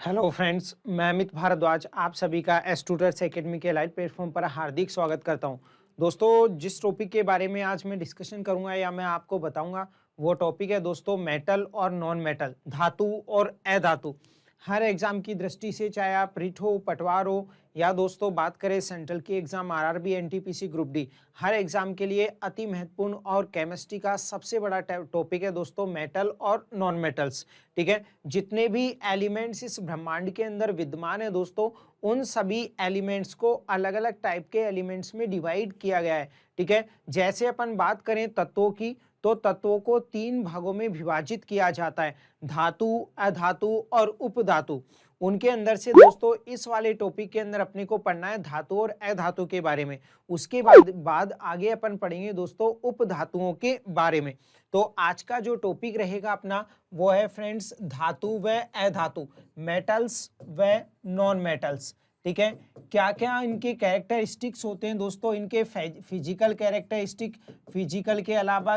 Hello friends, मैं अमित भारद्वाज आप सभी का एस्टूडर्स एकेडमी के लाइव प्लेटफॉर्म पर हार्दिक स्वागत करता हूं। दोस्तों, जिस टॉपिक के बारे में आज मैं डिस्कशन करूंगा या मैं आपको बताऊंगा वो टॉपिक है दोस्तों मेटल और नॉन मेटल, धातु और अधातु। हर एग्जाम की दृष्टि से चाहे आप रिट हो, पटवार हो या दोस्तों बात करें सेंट्रल की exam RRB, NTPC, group D, हर एग्जाम के लिए अति महत्वपूर्ण और केमिस्ट्री का सबसे बड़ा टॉपिक है दोस्तों मेटल और नॉन मेटल्स। ठीक है, जितने भी एलिमेंट्स इस ब्रह्मांड के अंदर विद्यमान है दोस्तों, उन सभी एलिमेंट्स को अलग अलग टाइप के एलिमेंट्स में डिवाइड किया गया है। ठीक है, जैसे अपन बात करें तत्वों की, तो तत्वों को तीन भागों में विभाजित किया जाता है, धातु, अधातु और उपधातु। उनके अंदर से दोस्तों इस वाले टॉपिक के अंदर अपने को पढ़ना है धातु और अधातु के बारे में। उसके बाद आगे अपन पढ़ेंगे दोस्तों उपधातुओं के बारे में। तो आज का जो टॉपिक रहेगा अपना वो है फ्रेंड्स धातु व अधातु, मेटल्स व नॉन मेटल्स। ठीक है, क्या क्या इनके कैरेक्टरिस्टिक्स होते हैं दोस्तों, इनके फिजिकल कैरेक्टरिस्टिक, फिजिकल के अलावा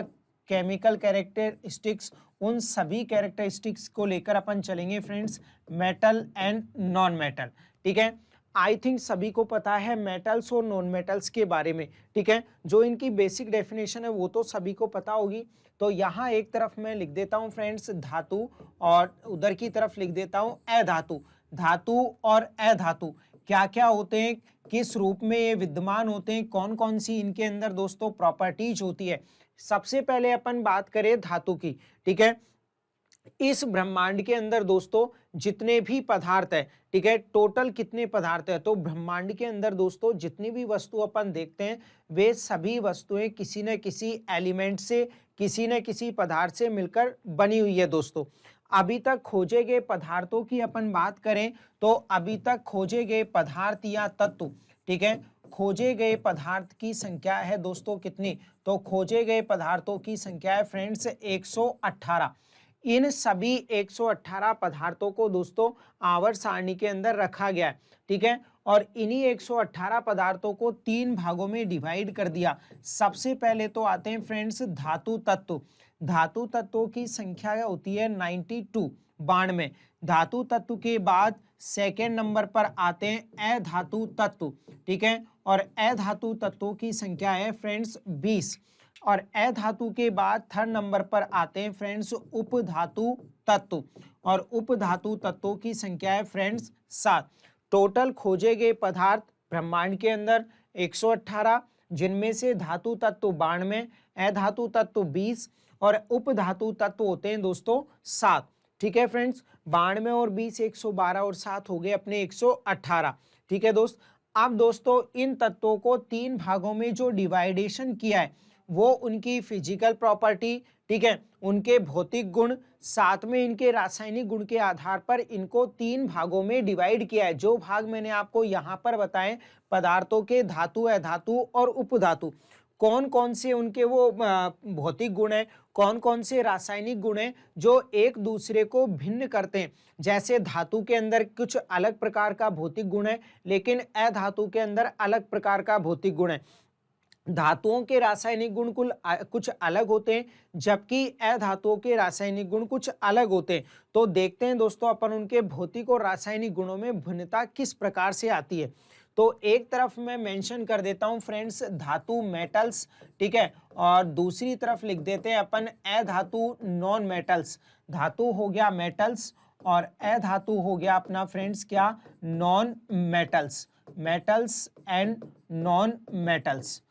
केमिकल कैरेक्टरिस्टिक्स, उन सभी कैरेक्टरिस्टिक्स को लेकर अपन चलेंगे friends metal and non metal. ठीक है, आई थिंक सभी को पता है मेटल्स और नॉन मेटल्स के बारे में। ठीक है, जो इनकी बेसिक डेफिनेशन है वो तो सभी को पता होगी। तो यहाँ एक तरफ मैं लिख देता हूँ फ्रेंड्स धातु और उधर की तरफ लिख देता हूँ अधातु। धातु और अधातु क्या क्या होते हैं, किस रूप में ये विद्यमान होते हैं, कौन कौन सी इनके अंदर दोस्तों प्रॉपर्टीज होती है। सबसे पहले अपन बात करें धातु की। ठीक है, इस ब्रह्मांड के अंदर दोस्तों जितने भी पदार्थ है, ठीक है, टोटल कितने पदार्थ है, तो ब्रह्मांड के अंदर दोस्तों जितनी भी वस्तु अपन देखते हैं वे सभी वस्तुएं किसी न किसी एलिमेंट से, किसी न किसी पदार्थ से मिलकर बनी हुई है दोस्तों। अभी तक खोजे गए पदार्थों की अपन बात करें तो अभी तक खोजे गए पदार्थ या तत्व, ठीक है, खोजे गए पदार्थ की संख्या है दोस्तों कितनी, तो खोजे गए पदार्थों की संख्या है फ्रेंड्स 118। इन सभी 118 पदार्थों को दोस्तों आवर्त सारणी के अंदर रखा गया है। ठीक है, और इन्हीं 118 पदार्थों को तीन भागों में डिवाइड कर दिया। सबसे पहले तो आते हैं फ्रेंड्स धातु तत्व। धातु तत्वों की संख्या होती है 92, 92। धातु तत्व के बाद सेकेंड नंबर पर आते हैं अधातु तत्व। ठीक है, और अधातु तत्वों की संख्या है फ्रेंड्स 20। और अधातु के बाद थर्ड नंबर पर आते हैं फ्रेंड्स उपधातु तत्व, और उपधातु तत्वों की संख्या है फ्रेंड्स 7। टोटल खोजे गए पदार्थ ब्रह्मांड के अंदर 118, जिनमें से धातु तत्व 92, अधातु तत्व 20 और उपधातु तत्व होते हैं दोस्तों 7। ठीक है फ्रेंड्स, 92 और 20 112 और 7 हो गए अपने 118। ठीक है दोस्त, अब दोस्तों इन तत्वों को तीन भागों में जो डिवाइडेशन किया है वो उनकी फिजिकल प्रॉपर्टी, ठीक है, उनके भौतिक गुण, साथ में इनके रासायनिक गुण के आधार पर इनको तीन भागों में डिवाइड किया है। जो भाग मैंने आपको यहाँ पर बताए पदार्थों के, धातु, अधातु और उपधातु, कौन कौन से उनके वो भौतिक गुण है, कौन कौन से रासायनिक गुण हैं जो एक दूसरे को भिन्न करते हैं। जैसे धातु के अंदर कुछ अलग प्रकार का भौतिक गुण है, लेकिन अधातु के अंदर अलग प्रकार का भौतिक गुण है। धातुओं के रासायनिक गुण कुछ अलग होते हैं, जबकि अधातुओं के रासायनिक गुण कुछ अलग होते हैं। तो देखते हैं दोस्तों अपन उनके भौतिक और रासायनिक गुणों में भिन्नता किस प्रकार से आती है। तो एक तरफ मैं मेंशन कर देता हूं फ्रेंड्स धातु मेटल्स, ठीक है, और दूसरी तरफ लिख देते हैं अपन अधातु नॉन मेटल्स। धातु हो गया मेटल्स और अधातु हो गया अपना फ्रेंड्स क्या, non metals. Metals and non metals.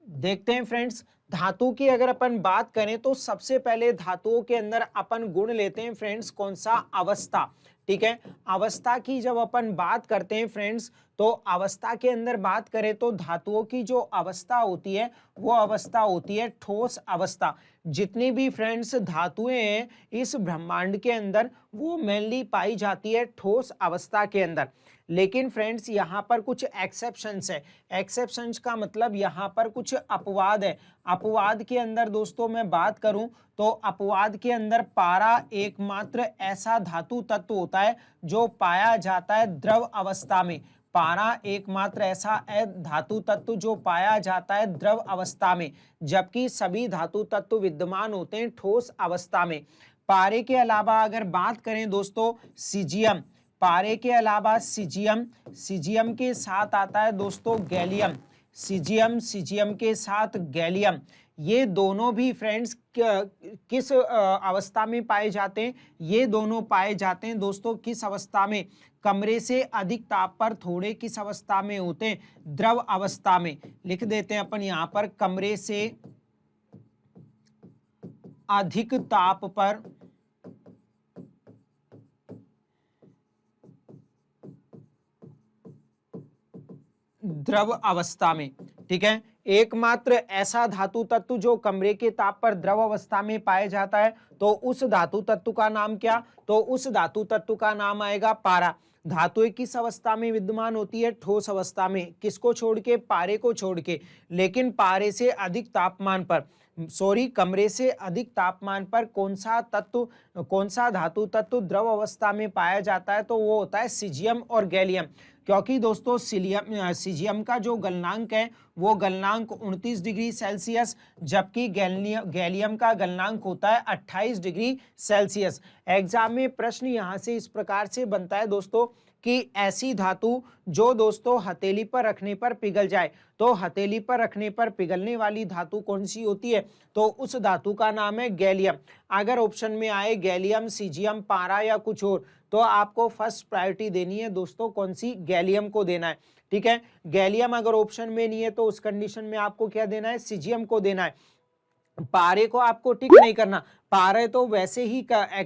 देखते हैं फ्रेंड्स, धातु की अगर अपन बात करें तो सबसे पहले धातुओं के अंदर अपन गुण लेते हैं फ्रेंड्स कौन सा, अवस्था। ठीक है, अवस्था की जब अपन बात करते हैं फ्रेंड्स, तो अवस्था के अंदर बात करें तो धातुओं की जो अवस्था होती है वो अवस्था होती है ठोस अवस्था। जितनी भी फ्रेंड्स धातुएं हैं इस ब्रह्मांड के अंदर वो मेनली पाई जाती है ठोस अवस्था के अंदर। लेकिन फ्रेंड्स यहाँ पर कुछ एक्सेप्शंस है। एक्सेप्शंस का मतलब यहाँ पर कुछ अपवाद है। अपवाद के अंदर दोस्तों मैं बात करूं तो अपवाद के अंदर पारा एकमात्र ऐसा धातु तत्व होता है जो पाया जाता है द्रव अवस्था में। पारा एकमात्र ऐसा धातु तत्व जो पाया जाता है द्रव अवस्था में, जबकि सभी धातु तत्व विद्यमान होते हैं ठोस अवस्था में। पारे के अलावा अगर बात करें दोस्तों सीजियम, पारे के अलावा सीजियम, सीजियम के साथ आता है दोस्तों गैलियम, सीजियम, सीजियम के साथ गैलियम। ये दोनों भी फ्रेंड्स किस अवस्था में पाए जाते हैं? ये दोनों पाए जाते हैं दोस्तों किस अवस्था में? कमरे से अधिक ताप पर थोड़े किस अवस्था में होते हैं? द्रव अवस्था में। लिख देते हैं अपन यहां पर, कमरे से अधिक ताप पर द्रव अवस्था में। ठीक है, एकमात्र ऐसा धातु तत्व जो कमरे के ताप पर द्रव अवस्था में पाया जाता है, तो उस धातु तत्व का नाम क्या? तो उस धातु तत्व का नाम आएगा पारा। धातुएं किस अवस्था में विद्यमान होती है? ठोस अवस्था में। किसको छोड़ के? पारे को छोड़ के। लेकिन पारे से अधिक तापमान पर, सॉरी, कमरे से अधिक तापमान पर कौन सा तत्व, कौन सा धातु तत्व द्रव अवस्था में पाया जाता है? तो वो होता है सीजियम और गैलियम। क्योंकि दोस्तों सीजियम का जो गलनांक है वो गलनांक 29 डिग्री सेल्सियस, जबकि गैलियम का गलनांक होता है 28 डिग्री सेल्सियस। एग्जाम में प्रश्न यहां से इस प्रकार से बनता है दोस्तों कि ऐसी धातु जो दोस्तों हथेली पर रखने पर पिघल जाए, तो हथेली पर रखने पर पिघलने वाली धातु कौन सी होती है? तो उस धातु का नाम है गैलियम। अगर ऑप्शन में आए गैलियम, सीजियम, पारा या कुछ और, तो आपको फर्स्ट प्रायोरिटी देनी है दोस्तों कौन सी? गैलियम को देना है। ठीक है, गैलियम अगर ऑप्शन में नहीं है तो उस कंडीशन में आपको क्या देना है? सीजियम को देना है। पारे को आपको टिक नहीं करना, पारे तो वैसे ही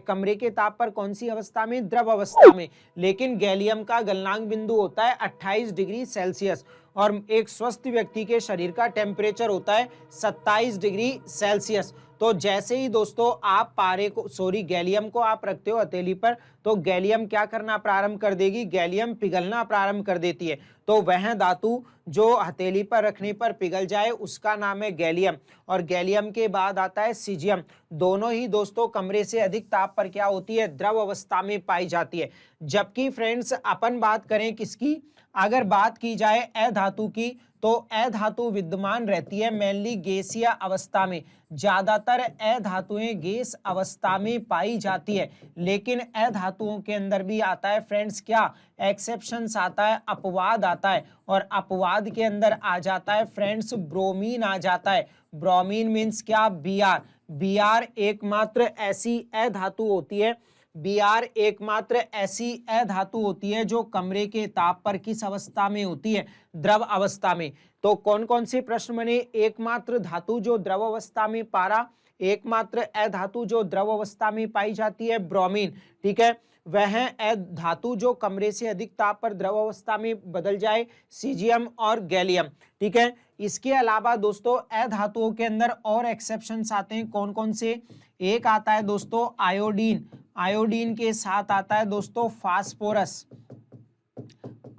कमरे के ताप पर कौन सी अवस्था में? द्रव अवस्था में। लेकिन गैलियम का गलनांक बिंदु होता है 28 डिग्री सेल्सियस और एक स्वस्थ व्यक्ति के शरीर का टेम्परेचर होता है 27 डिग्री सेल्सियस। तो जैसे ही दोस्तों आप पारे को, सॉरी, गैलियम को आप रखते हो हथेली पर, तो गैलियम क्या करना प्रारंभ कर देगी? गैलियम पिघलना प्रारंभ कर देती है। तो वह धातु जो हथेली पर रखने पर पिघल जाए उसका नाम है गैलियम। और गैलियम के बाद आता है सीजियम। दोनों ही दोस्तों कमरे से अधिक ताप पर क्या होती है? द्रव अवस्था में पाई जाती है। जबकि फ्रेंड्स अपन बात करें किसकी? अगर बात की जाए अधातु की, तो अधातु विद्यमान रहती है मेनली गैसीय अवस्था में। ज्यादातर अधातुएं गैस अवस्था में पाई जाती है। लेकिन अधातुओं के अंदर भी आता है फ्रेंड्स क्या? एक्सेप्शंस आता है, अपवाद आता है। और अपवाद के अंदर आ जाता है फ्रेंड्स ब्रोमीन आ जाता है। ब्रोमीन मीन्स क्या? Br। Br एकमात्र ऐसी अधातु होती है, Br एकमात्र ऐसी अधातु होती है जो कमरे के ताप पर किस अवस्था में होती है? द्रव अवस्था में। तो कौन कौन से प्रश्न बने? एकमात्र धातु जो द्रव अवस्था में पारा, एकमात्र अधातु जो द्रव अवस्था में पाई जाती है ब्रोमीन। ठीक है, वह धातु जो कमरे से अधिक ताप पर द्रव अवस्था में बदल जाए सीजियम और गैलियम। ठीक है, इसके अलावा दोस्तों अधातुओं के अंदर और एक्सेप्शंस आते हैं। कौन कौन से? एक आता है दोस्तों आयोडीन, आयोडीन के साथ आता है दोस्तों फास्फोरस,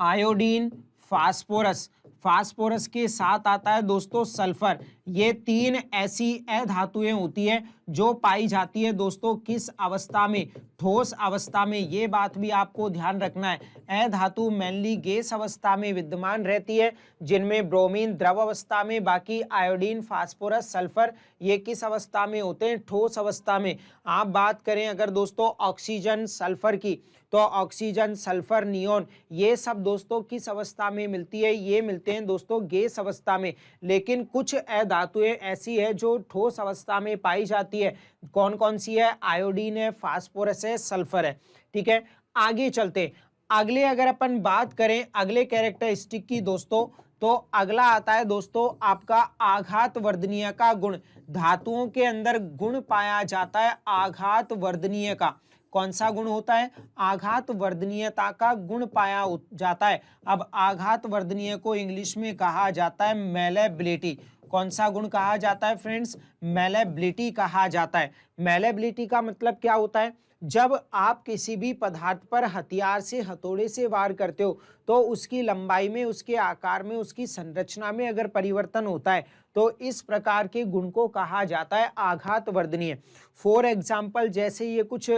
आयोडीन, फास्फोरस, फास्फोरस के साथ आता है दोस्तों सल्फर। ये तीन ऐसी अधातुएं होती है जो पाई जाती है दोस्तों किस अवस्था में? ठोस अवस्था में। ये बात भी आपको ध्यान रखना है। अधातु मेनली गैस अवस्था में विद्यमान रहती है, जिनमें ब्रोमीन द्रव अवस्था में, बाकी आयोडीन, फास्फोरस, सल्फर ये किस अवस्था में होते हैं? ठोस अवस्था में। आप बात करें अगर दोस्तों ऑक्सीजन, सल्फर की, तो ऑक्सीजन, सल्फर, नियोन ये सब दोस्तों किस अवस्था में मिलती है? ये मिलते हैं दोस्तों गैस अवस्था में। लेकिन कुछ अधातुएं ऐसी है जो ठोस अवस्था में पाई जाती है। कौन कौन सी है? आयोडीन है, फास्फोरस है, सल्फर है। ठीक है, आगे चलते। अगले अगर अपन बात करें अगले कैरेक्टरिस्टिक की दोस्तों, तो अगला आता है दोस्तों आपका आघात वर्धनीय का गुण। धातुओं के अंदर गुण पाया जाता है आघात वर्धनीय का। कौन सा गुण होता है? आघात वर्धनीयता का गुण पाया जाता है। अब आघात वर्धनीय को इंग्लिश में कहा जाता है मैलेबिलिटी। कौन सा गुण कहा जाता है फ्रेंड्स? मैलेबिलिटी कहा जाता है। मैलेबिलिटी का मतलब क्या होता है? जब आप किसी भी पदार्थ पर हथियार से, हथौड़े से वार करते हो, तो उसकी लंबाई में, उसके आकार में, उसकी संरचना में अगर परिवर्तन होता है, तो इस प्रकार के गुण को कहा जाता है आघात वर्धनीय। फॉर एग्जाम्पल, जैसे ये कुछ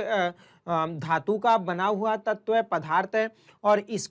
धातु का बना हुआ तत्व है, पदार्थ है, और इस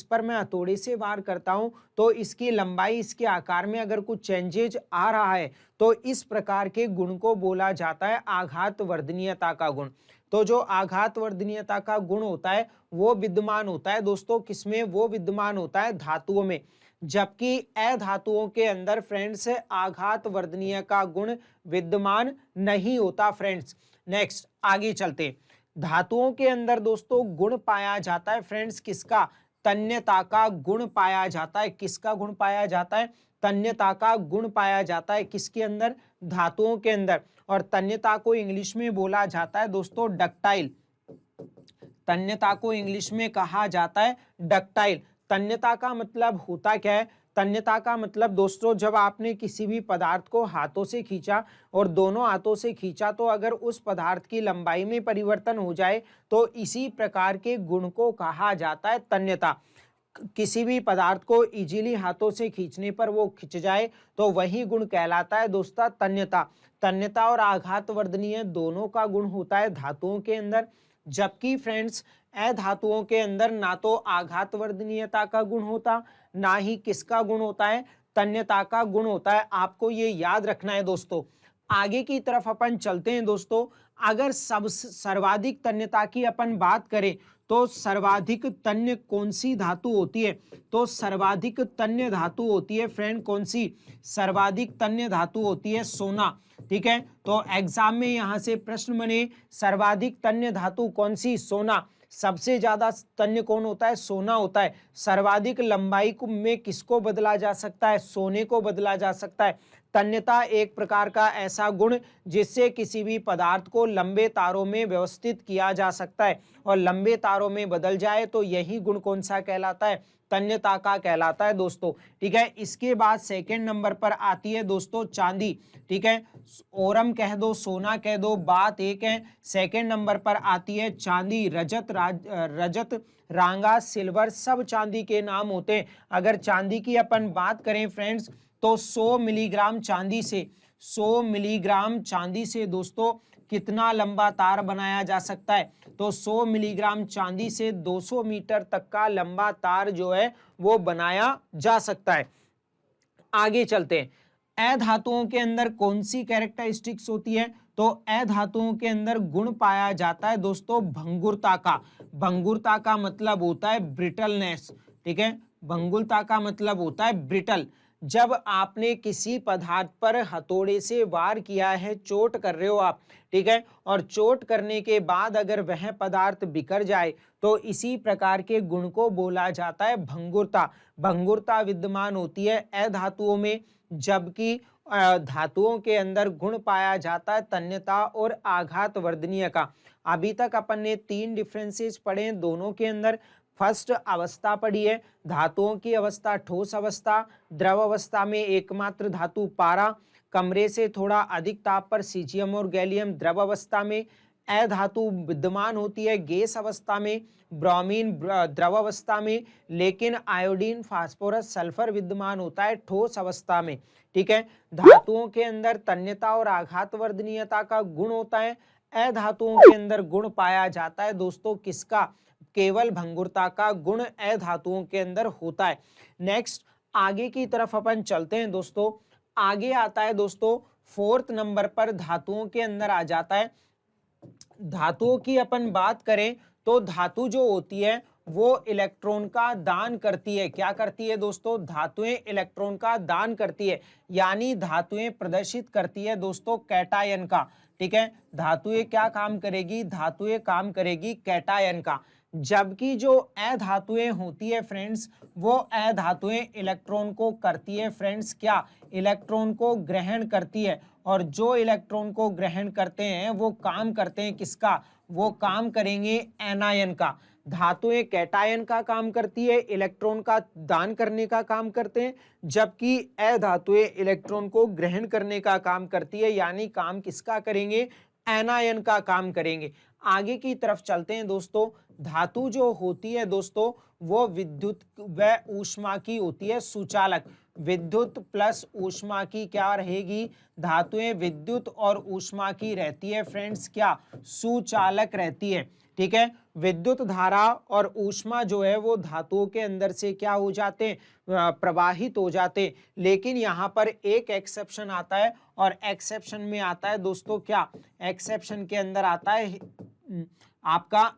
पर मैं हथौड़े से वार करता हूं, तो इसकी लंबाई, इसके आकार में अगर कुछ चेंजेज आ रहा है, तो इस प्रकार के गुण को बोला जाता है आघात वर्धनीयता का गुण। तो जो आघात वर्धनीयता का गुण होता है वो विद्यमान होता है दोस्तों किसमें, वो विद्यमान होता है धातुओं में, जबकि अधातुओं के अंदर फ्रेंड्स आघात वर्धनीय का गुण विद्यमान नहीं होता फ्रेंड्स। नेक्स्ट आगे चलते, धातुओं के अंदर दोस्तों गुण पाया जाता है फ्रेंड्स किसका, तन्यता का गुण पाया जाता है। किसका गुण पाया जाता है, तन्यता का गुण पाया जाता है किसके अंदर, धातुओं के अंदर। और तन्यता को इंग्लिश में बोला जाता है दोस्तों डक्टाइल। तन्यता को इंग्लिश में कहा जाता है डक्टाइल। तन्यता का मतलब होता क्या है, तन्यता का मतलब दोस्तों जब आपने किसी भी पदार्थ को हाथों से खींचा और दोनों हाथों से खींचा तो अगर उस पदार्थ की लंबाई में परिवर्तन हो जाए तो इसी प्रकार के गुण को कहा जाता है तन्यता। किसी भी पदार्थ को इजीली हाथों से खींचने पर वो खिंच जाए तो वही गुण कहलाता है दोस्तों तन्यता। तन्यता और आघात वर्धनीय दोनों का गुण होता है धातुओं के अंदर, जबकि फ्रेंड्स अधातुओं के अंदर ना तो आघात वर्धनीयता का गुण होता ना ही किसका गुण होता है, तन्यता का गुण होता है। आपको ये याद रखना है दोस्तों। आगे की तरफ अपन चलते हैं दोस्तों। अगर सर्वाधिक तन्यता की अपन बात करें तो सर्वाधिक तन्य कौन सी धातु होती है, तो सर्वाधिक तन्य धातु होती है फ्रेंड कौन सी, सर्वाधिक तन्य धातु होती है सोना। ठीक है, तो एग्जाम में यहां से प्रश्न बने सर्वाधिक तन्य धातु कौन सी, सोना। सबसे ज्यादा तन्य कौन होता है, सोना होता है। सर्वाधिक लंबाई में किसको बदला जा सकता है, सोने को बदला जा सकता है। तन्यता एक प्रकार का ऐसा गुण जिससे किसी भी पदार्थ को लंबे तारों में व्यवस्थित किया जा सकता है और लंबे तारों में बदल जाए तो यही गुण कौन सा कहलाता है, तन्यता का कहलाता है दोस्तों। ठीक है, इसके बाद सेकंड नंबर पर आती है दोस्तों चांदी। ठीक है, ओरम कह दो, सोना कह दो, बात एक है। सेकंड नंबर पर आती है चांदी। रजत, रांगा, सिल्वर सब चांदी के नाम होते हैं। अगर चांदी की अपन बात करें फ्रेंड्स तो 100 मिलीग्राम चांदी से 100 मिलीग्राम चांदी से दोस्तों कितना लंबा तार बनाया जा सकता है, तो 100 मिलीग्राम चांदी से 200 मीटर तक का लंबा तार जो है वो बनाया जा सकता है। आगे चलते हैं, अधातुओं के अंदर कौन सी कैरेक्टरिस्टिक्स होती है, तो अधातुओं के अंदर गुण पाया जाता है दोस्तों भंगुरता का। भंगुरता का मतलब होता है ब्रिटलनेस। ठीक है, भंगुरता का मतलब होता है ब्रिटल। जब आपने किसी पदार्थ पर हथौड़े से वार किया है, चोट कर रहे हो आप, ठीक है, और चोट करने के बाद अगर वह पदार्थ बिखर जाए तो इसी प्रकार के गुण को बोला जाता है भंगुरता। भंगुरता विद्यमान होती है अधातुओं में, जबकि धातुओं के अंदर गुण पाया जाता है तन्यता और आघात वर्धनीय का। अभी तक अपन ने 3 डिफरेंसेस पढ़े हैं दोनों के अंदर। फर्स्ट अवस्था पढ़ी है, धातुओं की अवस्था ठोस अवस्था, द्रव अवस्था में एकमात्र धातु पारा, कमरे से थोड़ा अधिक ताप पर सीजियम और गैलियम द्रव अवस्था में, अधातु विद्यमान होती है गैस अवस्था में, ब्रोमीन द्रव अवस्था में, लेकिन आयोडीन फास्फोरस सल्फर विद्यमान होता है ठोस अवस्था में। ठीक है, धातुओं के अंदर तन्यता और आघात वर्धनीयता का गुण होता है, अधातुओं के अंदर गुण पाया जाता है दोस्तों किसका, केवल भंगुरता का गुण अधातुओं के अंदर होता है। नेक्स्ट आगे की तरफ अपन चलते हैं दोस्तों। आगे आता है दोस्तों 4th नंबर पर धातुओं के अंदर आ जाता है। धातुओं की अपन बात करें तो धातु जो होती है वो इलेक्ट्रॉन का दान करती है। क्या करती है दोस्तों, धातुएं इलेक्ट्रॉन का दान करती है, यानी धातुएं प्रदर्शित करती है दोस्तों कैटायन का। ठीक है, धातुएं क्या काम करेगी, धातुएं काम करेगी कैटायन का। जबकि जो अधातुएं होती है फ्रेंड्स वो अधातुएं इलेक्ट्रॉन को करती है फ्रेंड्स क्या, इलेक्ट्रॉन को ग्रहण करती है। और जो इलेक्ट्रॉन को ग्रहण करते हैं वो काम करते हैं किसका, वो काम करेंगे एनायन का। धातुएं कैटायन का काम करती है, इलेक्ट्रॉन का दान करने का काम करते हैं, जबकि अधातुएं इलेक्ट्रॉन को ग्रहण करने का काम करती है, यानी काम किसका करेंगे, एनायन का काम करेंगे। आगे की तरफ चलते हैं दोस्तों। धातु जो होती है दोस्तों वो विद्युत व ऊष्मा की होती है सुचालक। विद्युत प्लस ऊष्मा की क्या रहेगी, धातुएं विद्युत और ऊष्मा की रहती है फ्रेंड्स, क्या सुचालक रहती है। ठीक है, विद्युत धारा और ऊष्मा जो है वो धातुओं के अंदर से क्या हो जाते हैं, प्रवाहित हो जाते। लेकिन यहाँ पर एक एक्सेप्शन आता है, और एक्सेप्शन में आता है दोस्तों क्या, एक्सेप्शन के अंदर आता है आपका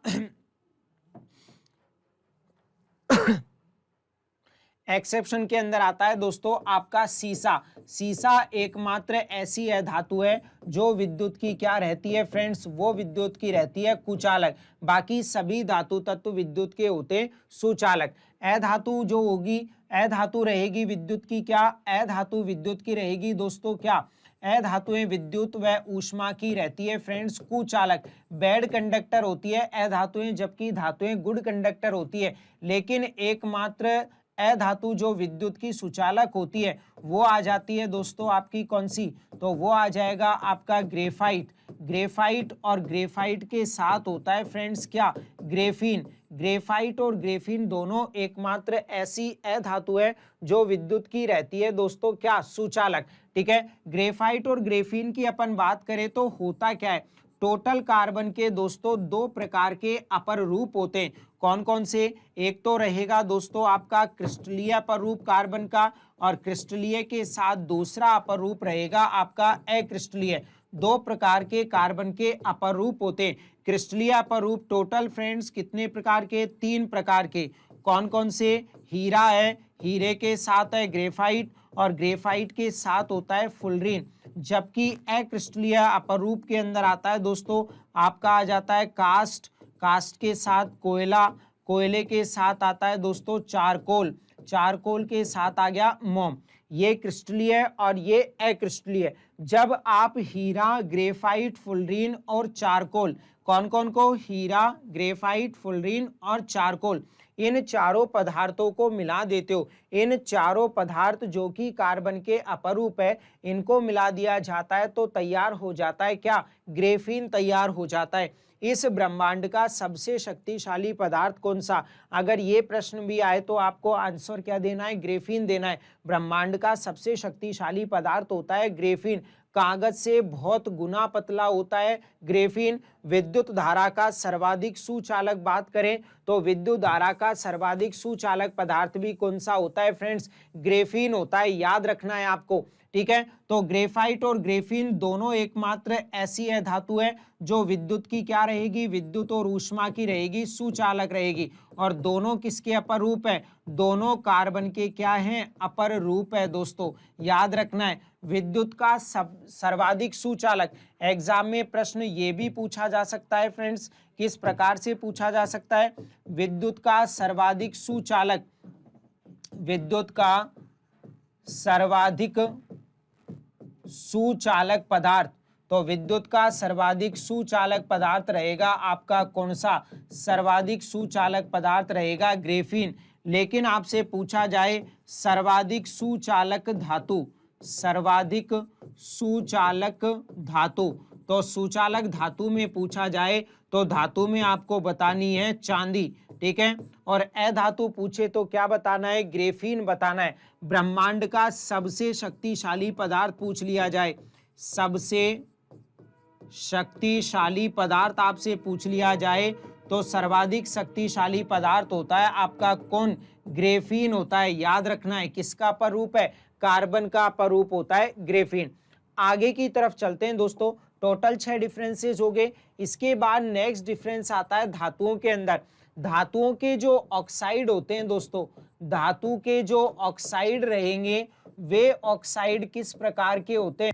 एक्सेप्शन के अंदर आता है दोस्तों आपका सीसा। सीसा एकमात्र ऐसी है धातु है जो विद्युत की क्या रहती है फ्रेंड्स, वो विद्युत की रहती है कुचालक। बाकी सभी धातु तत्व विद्युत के होते सुचालक। अधातु जो होगी, अधातु रहेगी विद्युत की क्या, अधातु विद्युत की रहेगी दोस्तों क्या, अधातुएं विद्युत व ऊष्मा की रहती है फ्रेंड्स कुचालक। बैड कंडक्टर होती है अधातुएं, जबकि धातुएं गुड कंडक्टर होती है। लेकिन एकमात्र अधातु जो विद्युत की सुचालक होती है वो आ जाती है दोस्तों आपकी कौन सी, तो वो आ जाएगा आपका ग्रेफाइट। ग्रेफाइट और ग्रेफाइट के साथ होता है फ्रेंड्स क्या, ग्रेफीन। ग्रेफाइट और ग्रेफीन दोनों एकमात्र ऐसी अधातु है जो विद्युत की रहती है दोस्तों क्या, सुचालक। ठीक है, ग्रेफाइट और ग्रेफीन की अपन बात करें तो होता क्या है, टोटल कार्बन के दोस्तों दो प्रकार के अपर रूप होते हैं। कौन कौन से, एक तो रहेगा दोस्तों आपका क्रिस्टलीय अपर रूप कार्बन का, और क्रिस्टलीय के साथ दूसरा अपर रूप रहेगा आपका अक्रिस्टलीय। दो प्रकार के कार्बन के अपर रूप होते हैं। क्रिस्टलीय अपर रूप टोटल फ्रेंड्स कितने प्रकार के, तीन प्रकार के। कौन कौन से, हीरा है, हीरे के साथ है ग्रेफाइट, और ग्रेफाइट के साथ होता है फुलरीन। जबकि अक्रिस्टलीय अपर रूप के अंदर आता है दोस्तों आपका आ जाता है कास्ट, कास्ट के साथ कोयला, कोयले के साथ आता है दोस्तों चारकोल, चारकोल के साथ आ गया मोम। ये क्रिस्टलीय और ये अक्रिस्टलीय। जब आप हीरा, ग्रेफाइट, फुलरीन और चारकोल, कौन कौन को, हीरा, ग्रेफाइट, फुलरीन और चारकोल, इन चारों पदार्थों को मिला देते हो, इन चारों पदार्थ जो कि कार्बन के अपरूप है, इनको मिला दिया जाता है तो तैयार हो जाता है क्या, ग्रेफीन तैयार हो जाता है। इस ब्रह्मांड का सबसे शक्तिशाली पदार्थ कौन सा, अगर ये प्रश्न भी आए तो आपको आंसर क्या देना है, ग्रेफीन देना है। ब्रह्मांड का सबसे शक्तिशाली पदार्थ होता है ग्रेफीन। कागज से बहुत गुना पतला होता है ग्रेफीन। विद्युत धारा का सर्वाधिक सुचालक बात करें तो विद्युत धारा का सर्वाधिक सुचालक पदार्थ भी कौन सा होता है फ्रेंड्स, ग्रेफीन होता है, याद रखना है आपको। ठीक है, तो ग्रेफाइट और ग्रेफीन दोनों एकमात्र ऐसी है धातु है जो विद्युत की क्या रहेगी, विद्युत और ऊष्मा की रहेगी, सुचालक रहेगी। और दोनों किसके अपर रूप है, दोनों कार्बन के क्या हैं, अपर रूप है दोस्तों, याद रखना है। विद्युत का सर्वाधिक सुचालक, एग्जाम में प्रश्न ये भी पूछा जा सकता है फ्रेंड्स, किस प्रकार से पूछा जा सकता है, विद्युत का सर्वाधिक सुचालक, विद्युत का सर्वाधिक सुचालक पदार्थ, तो विद्युत का सर्वाधिक सुचालक पदार्थ रहेगा आपका कौन सा, सर्वाधिक सुचालक पदार्थ रहेगा ग्रेफीन। लेकिन आपसे पूछा जाए सर्वाधिक सुचालक धातु, सर्वाधिक सुचालक धातु, तो सुचालक धातु में पूछा जाए तो धातु में आपको बतानी है चांदी। ठीक है, और अधातु पूछे तो क्या बताना है, ग्रेफीन बताना है। ब्रह्मांड का सबसे शक्तिशाली पदार्थ पूछ लिया जाए, सबसे शक्तिशाली पदार्थ आपसे पूछ लिया जाए तो सर्वाधिक शक्तिशाली पदार्थ होता है आपका कौन, ग्रेफीन होता है, याद रखना है। किसका अपर रूप है, कार्बन का अपर रूप होता है ग्रेफीन। आगे की तरफ चलते हैं दोस्तों, टोटल 6 डिफरेंसेस हो गए। इसके बाद नेक्स्ट डिफरेंस आता है धातुओं के अंदर। धातुओं के जो ऑक्साइड होते हैं दोस्तों, धातु के जो ऑक्साइड रहेंगे वे ऑक्साइड किस प्रकार के होते हैं,